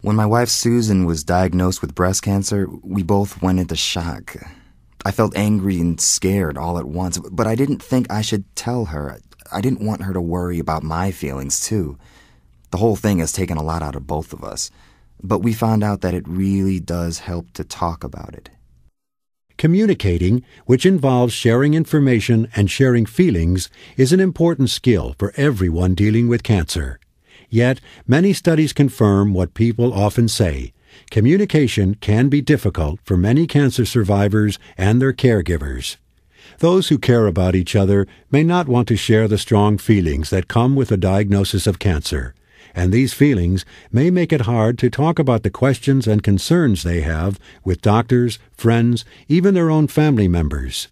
When my wife Susan was diagnosed with breast cancer, we both went into shock. I felt angry and scared all at once, but I didn't think I should tell her. I didn't want her to worry about my feelings, too. The whole thing has taken a lot out of both of us, but we found out that it really does help to talk about it. Communicating, which involves sharing information and sharing feelings, is an important skill for everyone dealing with cancer. Yet, many studies confirm what people often say. Communication can be difficult for many cancer survivors and their caregivers. Those who care about each other may not want to share the strong feelings that come with a diagnosis of cancer, and these feelings may make it hard to talk about the questions and concerns they have with doctors, friends, even their own family members.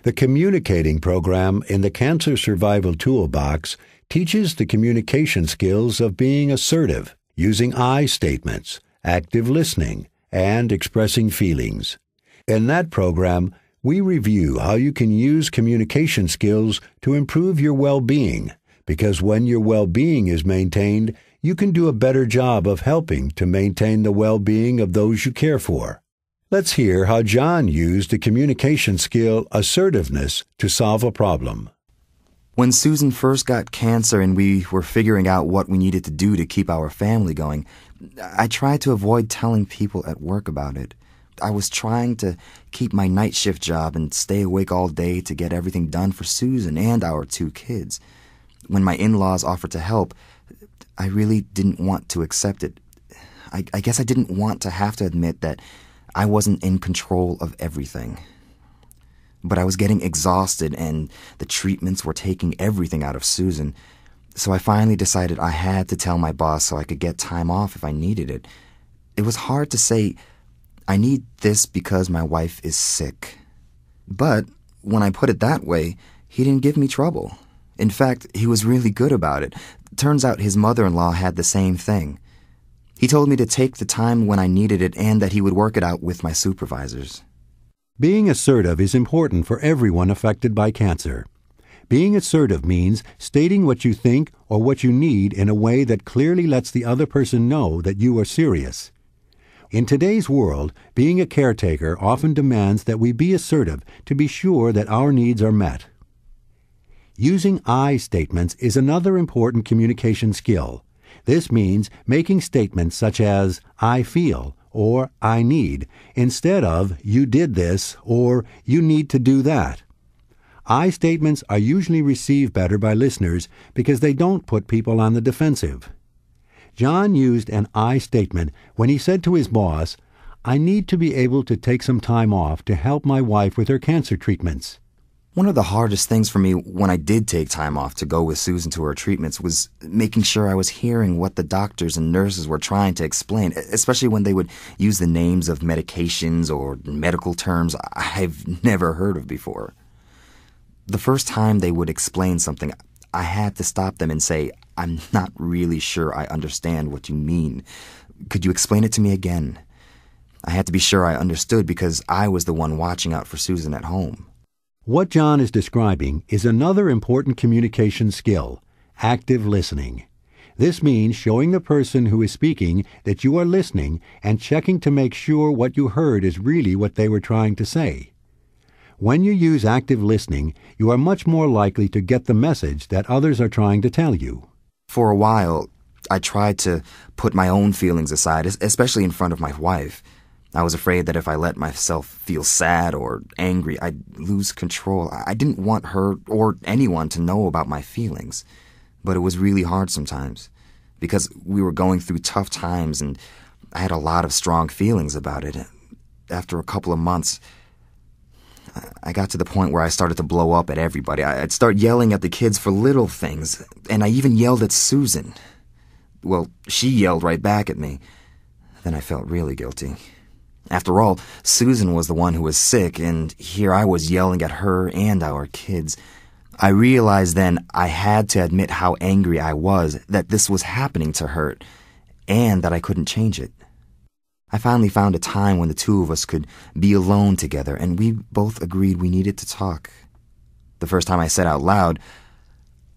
The communicating program in the Cancer Survival Toolbox teaches the communication skills of being assertive, using I statements, active listening, and expressing feelings. In that program, we review how you can use communication skills to improve your well-being, because when your well-being is maintained, you can do a better job of helping to maintain the well-being of those you care for. Let's hear how John used the communication skill assertiveness to solve a problem. When Susan first got cancer and we were figuring out what we needed to do to keep our family going, I tried to avoid telling people at work about it. I was trying to keep my night shift job and stay awake all day to get everything done for Susan and our 2 kids. When my in-laws offered to help, I really didn't want to accept it. I guess I didn't want to have to admit that I wasn't in control of everything. But I was getting exhausted and the treatments were taking everything out of Susan. So I finally decided I had to tell my boss so I could get time off if I needed it. It was hard to say, I need this because my wife is sick. But when I put it that way, he didn't give me trouble. In fact, he was really good about it. Turns out his mother-in-law had the same thing. He told me to take the time when I needed it and that he would work it out with my supervisors. Being assertive is important for everyone affected by cancer. Being assertive means stating what you think or what you need in a way that clearly lets the other person know that you are serious. In today's world, being a caretaker often demands that we be assertive to be sure that our needs are met. Using I statements is another important communication skill. This means making statements such as, I feel, or I need, instead of, you did this, or you need to do that. I statements are usually received better by listeners because they don't put people on the defensive. John used an I statement when he said to his boss, I need to be able to take some time off to help my wife with her cancer treatments. One of the hardest things for me when I did take time off to go with Susan to her treatments was making sure I was hearing what the doctors and nurses were trying to explain, especially when they would use the names of medications or medical terms I've never heard of before. The first time they would explain something, I had to stop them and say, I'm not really sure I understand what you mean. Could you explain it to me again? I had to be sure I understood because I was the one watching out for Susan at home. What John is describing is another important communication skill, active listening. This means showing the person who is speaking that you are listening and checking to make sure what you heard is really what they were trying to say. When you use active listening, you are much more likely to get the message that others are trying to tell you. For a while, I tried to put my own feelings aside, especially in front of my wife. I was afraid that if I let myself feel sad or angry, I'd lose control. I didn't want her or anyone to know about my feelings. But it was really hard sometimes, because we were going through tough times and I had a lot of strong feelings about it. After a couple of months, I got to the point where I started to blow up at everybody. I'd start yelling at the kids for little things, and I even yelled at Susan. Well, she yelled right back at me. Then I felt really guilty. After all, Susan was the one who was sick, and here I was yelling at her and our kids. I realized then I had to admit how angry I was that this was happening to her, and that I couldn't change it. I finally found a time when the two of us could be alone together, and we both agreed we needed to talk. The first time I said out loud,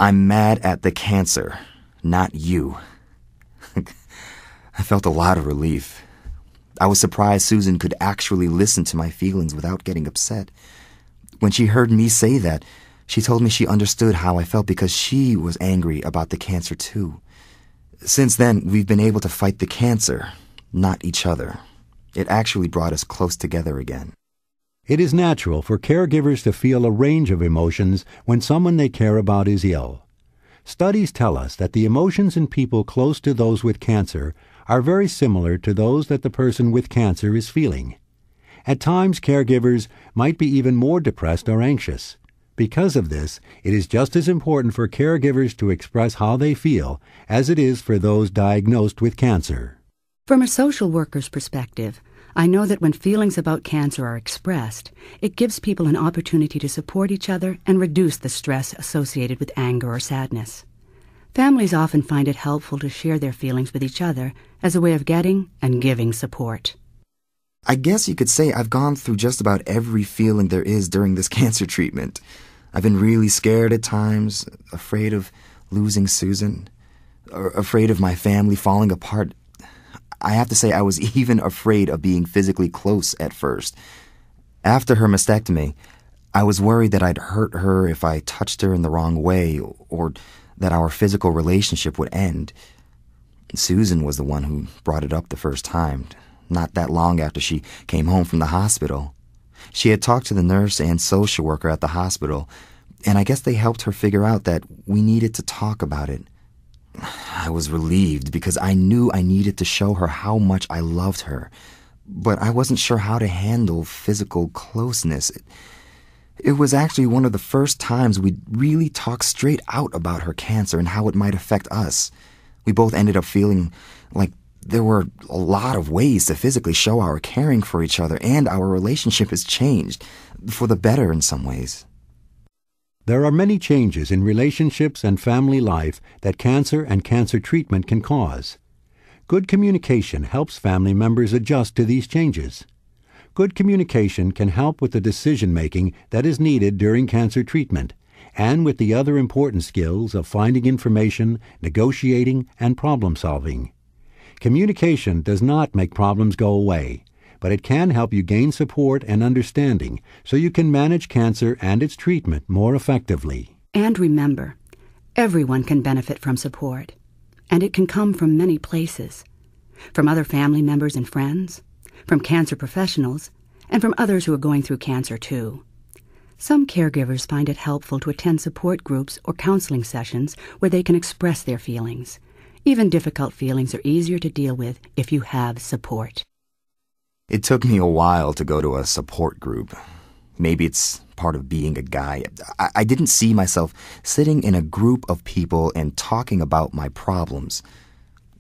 I'm mad at the cancer, not you. I felt a lot of relief. I was surprised Susan could actually listen to my feelings without getting upset. When she heard me say that, she told me she understood how I felt because she was angry about the cancer too. Since then, we've been able to fight the cancer, not each other. It actually brought us close together again. It is natural for caregivers to feel a range of emotions when someone they care about is ill. Studies tell us that the emotions in people close to those with cancer are very similar to those that the person with cancer is feeling. At times, caregivers might be even more depressed or anxious. Because of this, it is just as important for caregivers to express how they feel as it is for those diagnosed with cancer. From a social worker's perspective, I know that when feelings about cancer are expressed, it gives people an opportunity to support each other and reduce the stress associated with anger or sadness. Families often find it helpful to share their feelings with each other as a way of getting and giving support. I guess you could say I've gone through just about every feeling there is during this cancer treatment. I've been really scared at times, afraid of losing Susan, or afraid of my family falling apart. I have to say I was even afraid of being physically close at first. After her mastectomy, I was worried that I'd hurt her if I touched her in the wrong way, or that our physical relationship would end. Susan was the one who brought it up the first time, not that long after she came home from the hospital. She had talked to the nurse and social worker at the hospital, and I guess they helped her figure out that we needed to talk about it. I was relieved because I knew I needed to show her how much I loved her, but I wasn't sure how to handle physical closeness. It was actually one of the first times we'd really talked straight out about her cancer and how it might affect us. We both ended up feeling like there were a lot of ways to physically show our caring for each other, and our relationship has changed, for the better in some ways. There are many changes in relationships and family life that cancer and cancer treatment can cause. Good communication helps family members adjust to these changes. Good communication can help with the decision-making that is needed during cancer treatment, and with the other important skills of finding information, negotiating, and problem-solving. Communication does not make problems go away, but it can help you gain support and understanding so you can manage cancer and its treatment more effectively. And remember, everyone can benefit from support, and it can come from many places. From other family members and friends, from cancer professionals, and from others who are going through cancer too. Some caregivers find it helpful to attend support groups or counseling sessions where they can express their feelings. Even difficult feelings are easier to deal with if you have support. It took me a while to go to a support group. Maybe it's part of being a guy. I didn't see myself sitting in a group of people and talking about my problems.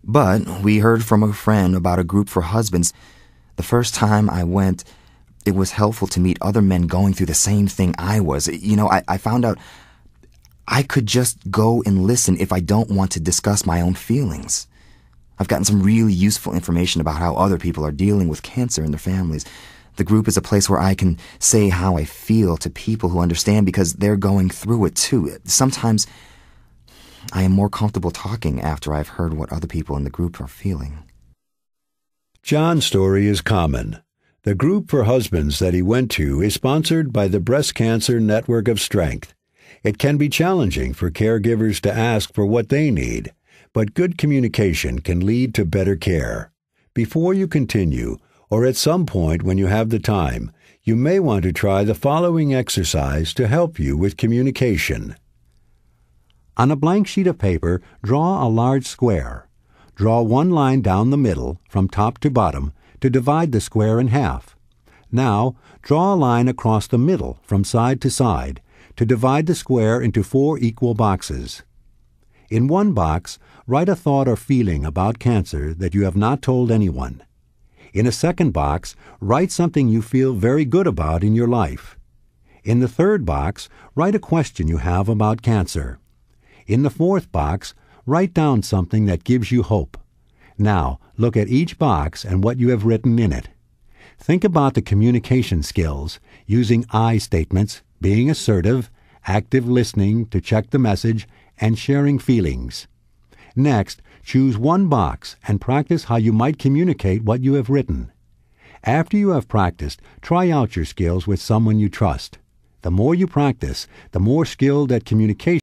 But we heard from a friend about a group for husbands. The first time I went, it was helpful to meet other men going through the same thing I was. I found out I could just go and listen if I don't want to discuss my own feelings. I've gotten some really useful information about how other people are dealing with cancer in their families. The group is a place where I can say how I feel to people who understand because they're going through it too. Sometimes I am more comfortable talking after I've heard what other people in the group are feeling. John's story is common. The group for husbands that he went to is sponsored by the Breast Cancer Network of Strength. It can be challenging for caregivers to ask for what they need, but good communication can lead to better care. Before you continue, or at some point when you have the time, you may want to try the following exercise to help you with communication. On a blank sheet of paper, draw a large square. Draw one line down the middle, from top to bottom, to divide the square in half. Now, draw a line across the middle, from side to side, to divide the square into 4 equal boxes. In one box, write a thought or feeling about cancer that you have not told anyone. In a second box, write something you feel very good about in your life. In the third box, write a question you have about cancer. In the fourth box, write down something that gives you hope. Now, look at each box and what you have written in it. Think about the communication skills, using I statements, being assertive, active listening to check the message, and sharing feelings. Next, choose one box and practice how you might communicate what you have written. After you have practiced, try out your skills with someone you trust. The more you practice, the more skilled at communication